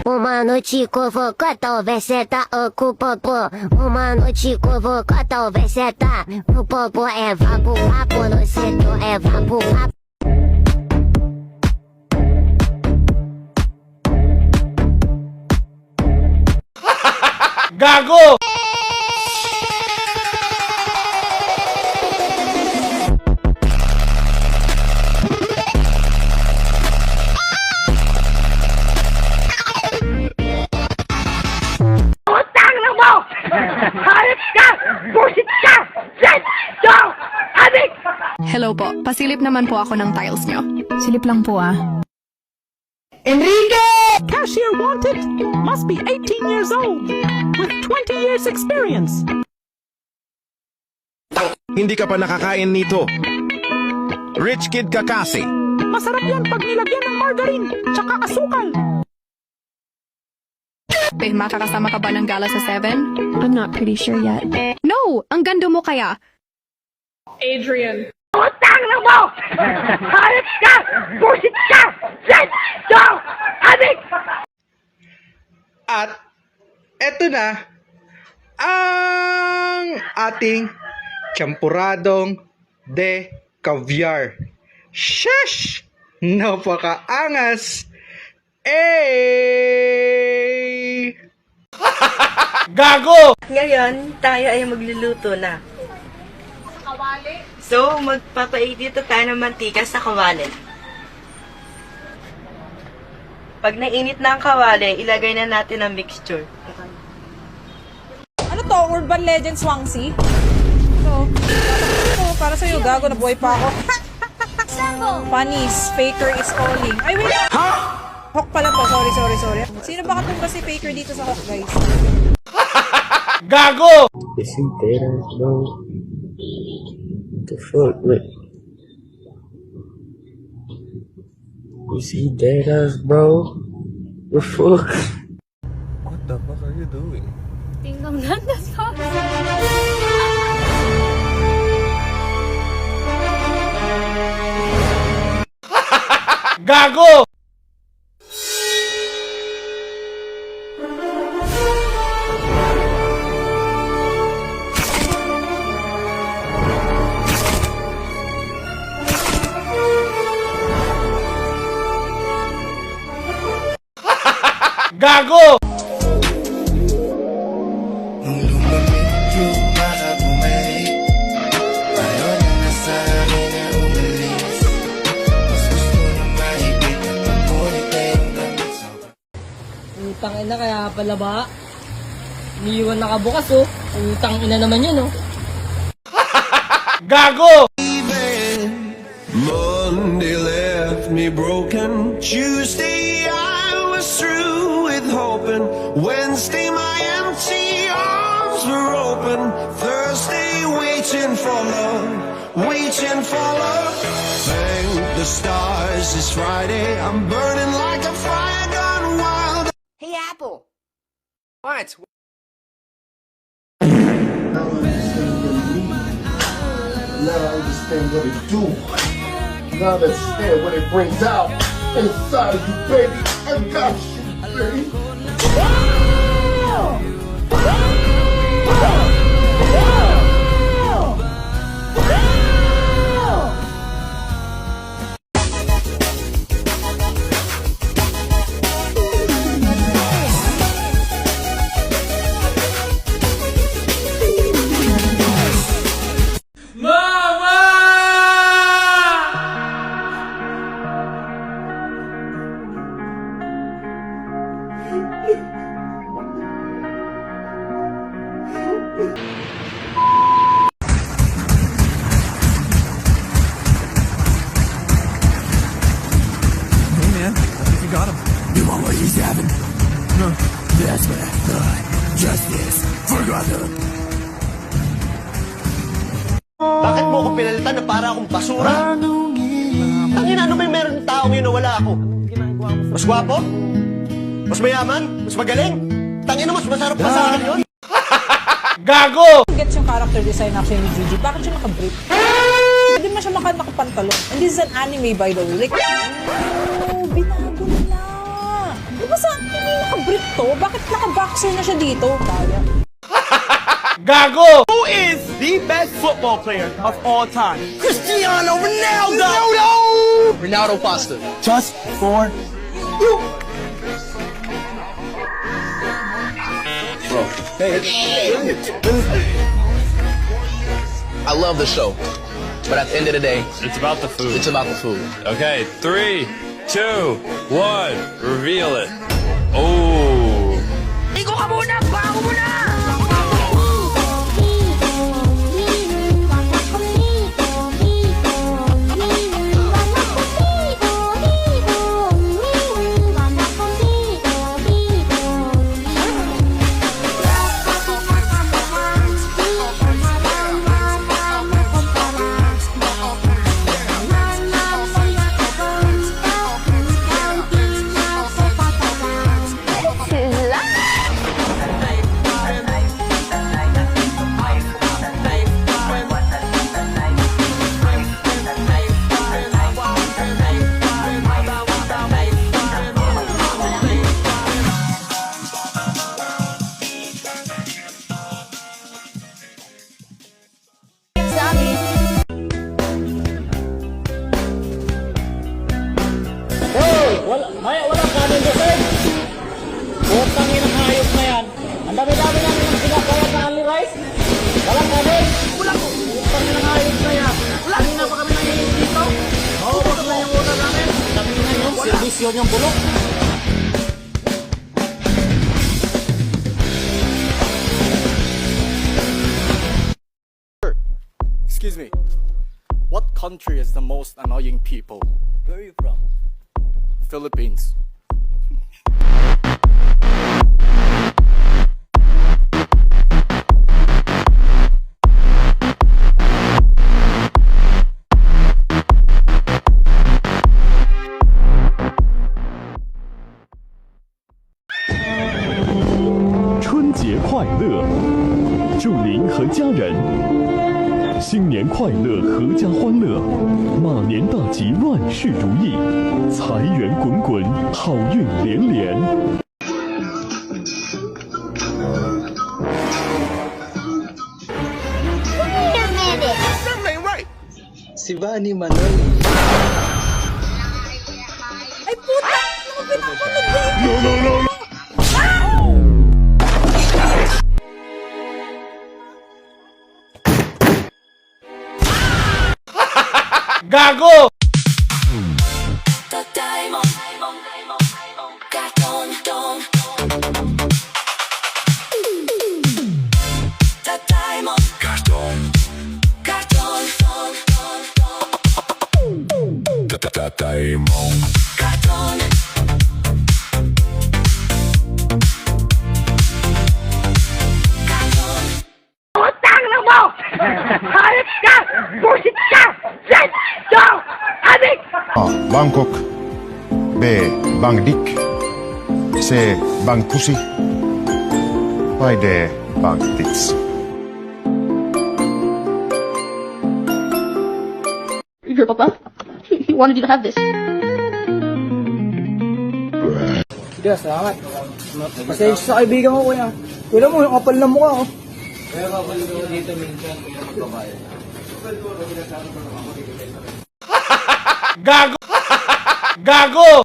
Uma noite convocada, vai sentar com o popô. Uma noite convocada, vai sentar. O popô é vapo, vapo no setor, é vapo, vapo. Gago! Utang na mo! Hayop ka! Busit ka! Let's go! Adik! Hello po, pasilip naman po ako ng tiles nyo. Silip lang po ah. Cashier wanted. Must be 18 years old. With 20 years experience. Hindi ka pa nakakain nito. Rich kid ka kasi. Masarap yan pag nilagyan ng margarine. Tsaka asukal. Makakasama ka ba ng gala sa 7? I'm not pretty sure yet. No! Ang ganda mo kaya. Utang na mo! Hayop ka! Busit ka! Let's go! Adik! At eto na ang ating champuradong de caviar. Shush! Napakaangas! Gago! Ngayon, tayo ay magluluto na. So, magpapaidito tayo ng mantika sa kawali. Pag nainit na ang kawali, ilagay na natin ang mixture. Ano to? Urban Legends Wangsi? Ito. Para sa'yo, gago. Nabuhay pa ako. Panis. Faker is calling. Ay, wait. Ha? Hawk pala to. Sorry. Sino ba katumba si Faker dito sa Hawk, guys? Gago! You see data, bro? What the fuck? Wait. You see data, bro? The fuck? What the fuck are you doing? Gago! Gago! Nung lumamig yung baka bumalik, ayaw na nasa akin na umalis. Mas gusto na mahigit at mapunit na yung damit sa Utang ina, kaya pala ba? Iniiwan nakabukas oh. Utang ina naman yun oh. Gago! Monday left me broken. Tuesday I was through with hoping. Wednesday my empty arms were open. Thursday waiting for love, waiting for love. Thank the stars it's Friday. I'm burning like a fire gone wild. Hey, Apple! What? Now I understand what it do. Now I understand what it brings out inside of you, baby. I got you, baby. Bakit mo ako pinalitan na para akong basura? Tangina, ano ba yung meron ng tao ngayon na wala ako? Mas gwapo? Mas mayaman? Mas magaling? Tangina, mas masarap pa sa akin yun? Gago! Gets yung character design actually ni Gigi. Bakit siya naka-brief? Hindi man siya nakapantalon. And this is an anime by the way. Like, oh, binago nila. Di ba sa anime naka to? Bakit naka-boxer na siya dito? Daya. Gago! Who is the best football player of all time? Cristiano Ronaldo! Ronaldo pasta. Just for you. I love the show, but at the end of the day, It's about the food. it's about the food. Okay, 3, 2, 1, reveal it. Oh. Iko ka muna! Bako muna! Wala kanin ko, sir. Putang ina ng hayop na yan. Ang dami-dami namin yung pinapayat na only rice. Wala kanin. Wala ko. Putang ina ng hayop na yan. Kanina pa kami nangyayos dito. Maubos na yung ulo namin. Dami na yung servisyon yung bulok. Excuse me. What country is the most annoying people? Where are you from? Philippines.春节快乐，祝您和家人新年快乐，阖家欢乐，马年大吉，万事如意，财源滚滚，好运连连。 Si Vanny Manoy. Ay, puta! Gago! Putang na mo! Hayop ka! Busit ka! Shit! Dong! Adik! A. Bangkok. B. Bangdik. C. Bangpusi. Vai D. Bangtits. Your papa? He wanted you to have this. Sige, salamat. Pasensya sa kaibigan ko, kuya. Kuya mo, yung kapal na mukha, oh. Kaya kapal ko dito minsan, kuya magbabayad. Gago! Gago!